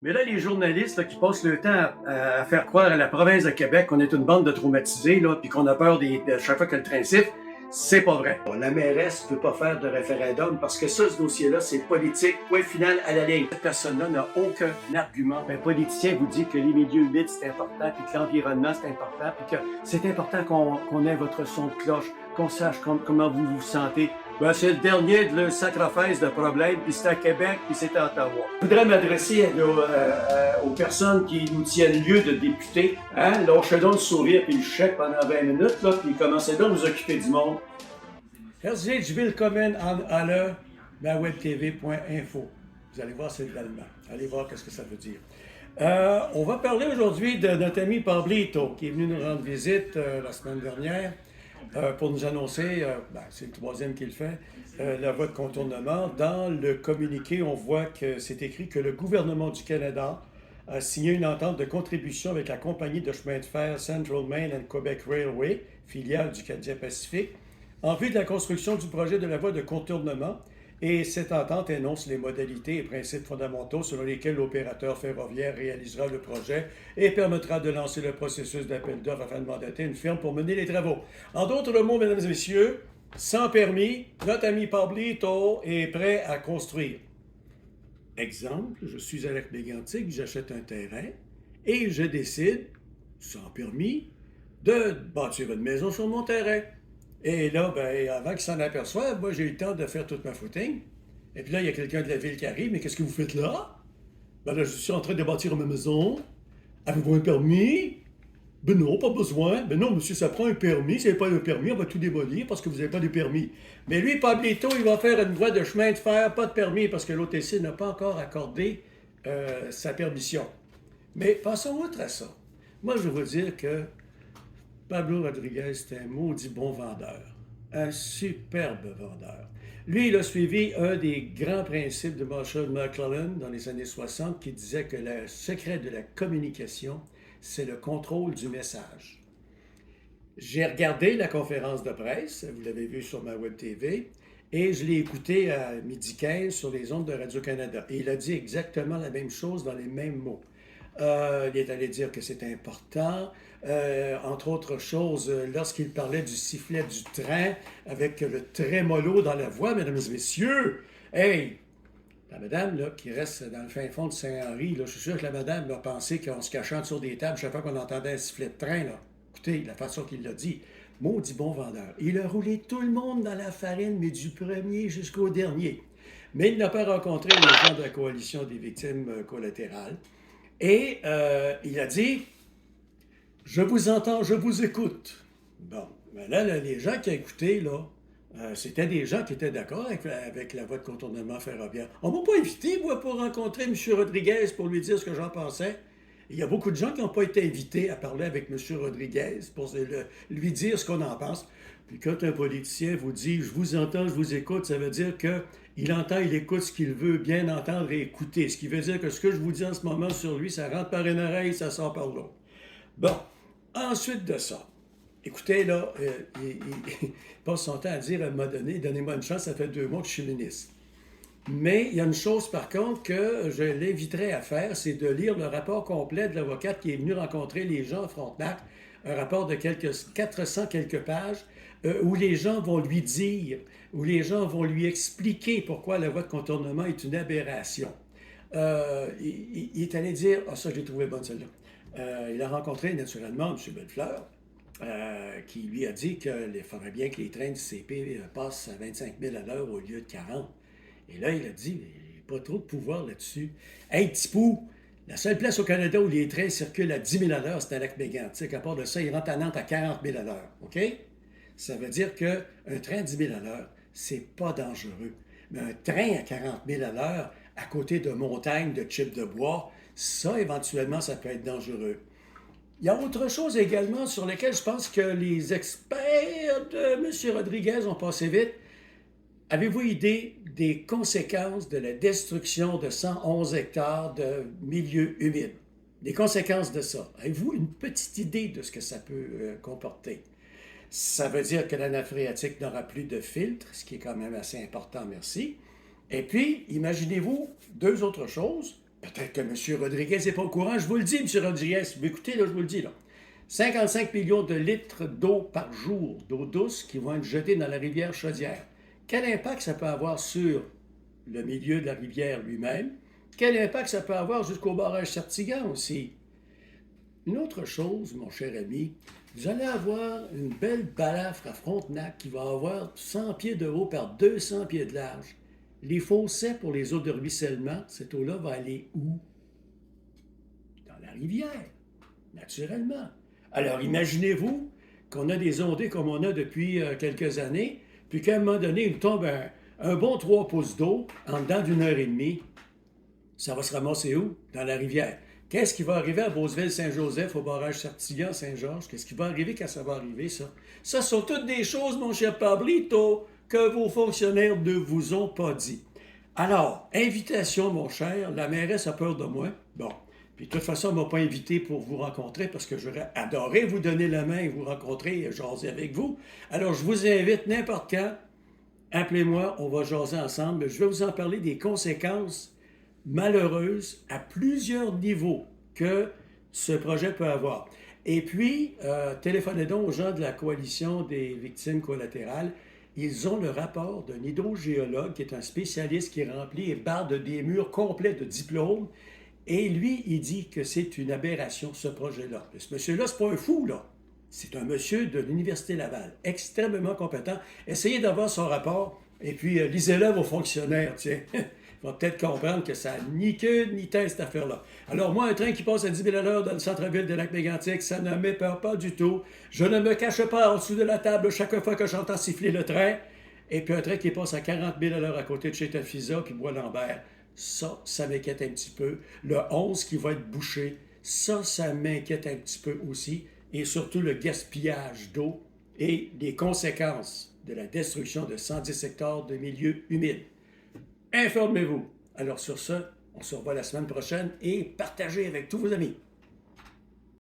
Mais là, les journalistes là, qui passent le temps à faire croire à la province de Québec qu'on est une bande de traumatisés, là, puis qu'on a peur de chaque fois que le train siffle, c'est pas vrai. La mairesse ne peut pas faire de référendum parce que ça, ce dossier-là, c'est politique. Point final à la ligne. Cette personne-là n'a aucun argument. Un politicien vous dit que les milieux humides, c'est important, puis que l'environnement, c'est important, puis que c'est important qu'on ait votre son de cloche, qu'on sache comment vous vous sentez. Ben, c'est le dernier de le sacrifice de problème, puis c'est à Québec, puis c'est à Ottawa. Je voudrais m'adresser aux personnes qui nous tiennent lieu de députés. Hein? Lâchez donc le sourire puis le chèque pendant 20 minutes, là, puis commencez donc à vous occuper du monde. Herzlich willkommen an alle bei webtv.info. Vous allez voir, c'est l'allemand. Allez voir qu'est-ce que ça veut dire. On va parler aujourd'hui de notre ami Pablito, qui est venu nous rendre visite la semaine dernière. Pour nous annoncer, c'est le troisième qu'il fait, la voie de contournement. Dans le communiqué, on voit que c'est écrit que le gouvernement du Canada a signé une entente de contribution avec la compagnie de chemin de fer Central Main and Quebec Railway, filiale du Canadien Pacifique, en vue de la construction du projet de la voie de contournement. Et cette entente énonce les modalités et principes fondamentaux selon lesquels l'opérateur ferroviaire réalisera le projet et permettra de lancer le processus d'appel d'offres afin de mandater une firme pour mener les travaux. En d'autres mots, mesdames et messieurs, sans permis, notre ami Pablito est prêt à construire. Exemple, je suis à Lac-Mégantic, j'achète un terrain et je décide, sans permis, de bâtir une maison sur mon terrain. Et là, avant qu'il s'en aperçoive, moi, j'ai eu le temps de faire toute ma footing. Et puis là, il y a quelqu'un de la ville qui arrive. Mais qu'est-ce que vous faites là? Ben là, je suis en train de bâtir ma maison. Avez-vous un permis? Ben non, pas besoin. Ben non, monsieur, ça prend un permis. Si vous n'avez pas un permis, on va tout démolir parce que vous n'avez pas de permis. Mais lui, Pablito, il va faire une voie de chemin de fer, pas de permis, parce que l'OTC n'a pas encore accordé sa permission. Mais passons outre à ça. Moi, je veux vous dire que Pablo Rodriguez, c'est un maudit bon vendeur. Un superbe vendeur. Lui, il a suivi un des grands principes de Marshall McLuhan dans les années 60 qui disait que le secret de la communication, c'est le contrôle du message. J'ai regardé la conférence de presse, vous l'avez vu sur ma web TV, et je l'ai écouté à 12h15 sur les ondes de Radio-Canada. Et il a dit exactement la même chose dans les mêmes mots. Il est allé dire que c'est important. Entre autres choses, lorsqu'il parlait du sifflet du train avec le trémolo dans la voix, mesdames et messieurs, hey, la madame là, qui reste dans le fin fond de Saint-Henri, là, je suis sûr que la madame a pensé qu'on se cachait en dessous des tables chaque fois qu'on entendait un sifflet de train. Là. Écoutez, la façon qu'il l'a dit, maudit bon vendeur. Il a roulé tout le monde dans la farine, mais du premier jusqu'au dernier. Mais il n'a pas rencontré les gens de la coalition des victimes collatérales. Et il a dit, je vous entends, je vous écoute. Bon, mais là, les gens qui ont écouté, là, c'était des gens qui étaient d'accord avec la voie de contournement ferroviaire. On ne m'a pas invité, moi, pour rencontrer M. Rodriguez pour lui dire ce que j'en pensais. Il y a beaucoup de gens qui n'ont pas été invités à parler avec M. Rodriguez pour lui dire ce qu'on en pense. Puis quand un politicien vous dit « je vous entends, je vous écoute », ça veut dire qu'il entend, il écoute ce qu'il veut bien entendre et écouter. Ce qui veut dire que ce que je vous dis en ce moment sur lui, ça rentre par une oreille, ça sort par l'autre. Bon, ensuite de ça, écoutez, là, il passe son temps à dire à un moment donné, donnez-moi une chance, ça fait 2 mois que je suis ministre. Mais il y a une chose, par contre, que je l'inviterai à faire, c'est de lire le rapport complet de l'avocate qui est venue rencontrer les gens à Frontenac, un rapport de 400 quelques pages, où les gens vont lui dire, où les gens vont lui expliquer pourquoi la voie de contournement est une aberration. Il est allé dire, ça, je l'ai trouvé bonne celle-là. Il a rencontré naturellement M. Bellefleur, qui lui a dit qu'il faudrait bien que les trains du CP passent à 25 000 à l'heure au lieu de 40. Et là, il a dit, mais il n'y a pas trop de pouvoir là-dessus. Hey, Tipou, la seule place au Canada où les trains circulent à 10 000 à l'heure, c'est à Lac-Mégantic. À part de ça, ils rentrent à Nantes à 40 000 à l'heure. OK? Ça veut dire qu'un train à 10 000 à l'heure, c'est pas dangereux. Mais un train à 40 000 à l'heure, à côté de montagnes de chips de bois, ça, éventuellement, ça peut être dangereux. Il y a autre chose également sur laquelle je pense que les experts de M. Rodriguez ont passé vite. Avez-vous idée des conséquences de la destruction de 111 hectares de milieux humides? Les conséquences de ça. Avez-vous une petite idée de ce que ça peut comporter? Ça veut dire que la nappe phréatique n'aura plus de filtre, ce qui est quand même assez important, merci. Et puis, imaginez-vous 2 autres choses. Peut-être que M. Rodriguez n'est pas au courant. Je vous le dis, M. Rodriguez. Écoutez, là, je vous le dis, là. 55 millions de litres d'eau par jour, d'eau douce, qui vont être jetés dans la rivière Chaudière. Quel impact ça peut avoir sur le milieu de la rivière lui-même? Quel impact ça peut avoir jusqu'au barrage Sartigan aussi? Une autre chose, mon cher ami, vous allez avoir une belle balafre à Frontenac qui va avoir 100 pieds de haut par 200 pieds de large. Les fossés pour les eaux de ruissellement, cette eau-là va aller où? Dans la rivière, naturellement. Alors imaginez-vous qu'on a des ondées comme on a depuis quelques années, puis qu'à un moment donné, il tombe un bon 3 pouces d'eau en dedans d'une heure et demie. Ça va se ramasser où? Dans la rivière. Qu'est-ce qui va arriver à Beauceville-Saint-Joseph, au barrage Sartigan, Saint-Georges? Qu'est-ce qui va arriver quand ça va arriver, ça? Ça sont toutes des choses, mon cher Pablito, que vos fonctionnaires ne vous ont pas dit. Alors, invitation, mon cher, la mairesse a peur de moi. Bon, puis de toute façon, elle ne m'a pas invité pour vous rencontrer parce que j'aurais adoré vous donner la main et vous rencontrer et jaser avec vous. Alors, je vous invite n'importe quand. Appelez-moi, on va jaser ensemble. Je vais vous en parler des conséquences malheureuse à plusieurs niveaux que ce projet peut avoir. Et puis, téléphonez donc aux gens de la coalition des victimes collatérales. Ils ont le rapport d'un hydrogéologue qui est un spécialiste qui remplit et barde des murs complets de diplômes. Et lui, il dit que c'est une aberration, ce projet-là. Ce monsieur-là, c'est pas un fou, là. C'est un monsieur de l'Université Laval, extrêmement compétent. Essayez d'avoir son rapport et puis lisez-le vos fonctionnaires, tiens. Il va peut-être comprendre que ça n'a ni queue ni tête, cette affaire-là. Alors moi, un train qui passe à 10 000 à l'heure dans le centre-ville de Lac-Mégantic, ça ne m'épeur pas du tout. Je ne me cache pas en dessous de la table chaque fois que j'entends siffler le train. Et puis un train qui passe à 40 000 à l'heure à côté de chez Tafisa puis Bois-Lambert, ça m'inquiète un petit peu. Le 11 qui va être bouché, ça m'inquiète un petit peu aussi. Et surtout le gaspillage d'eau et les conséquences de la destruction de 110 hectares de milieux humides. Informez-vous. Alors sur ce, on se revoit la semaine prochaine et partagez avec tous vos amis.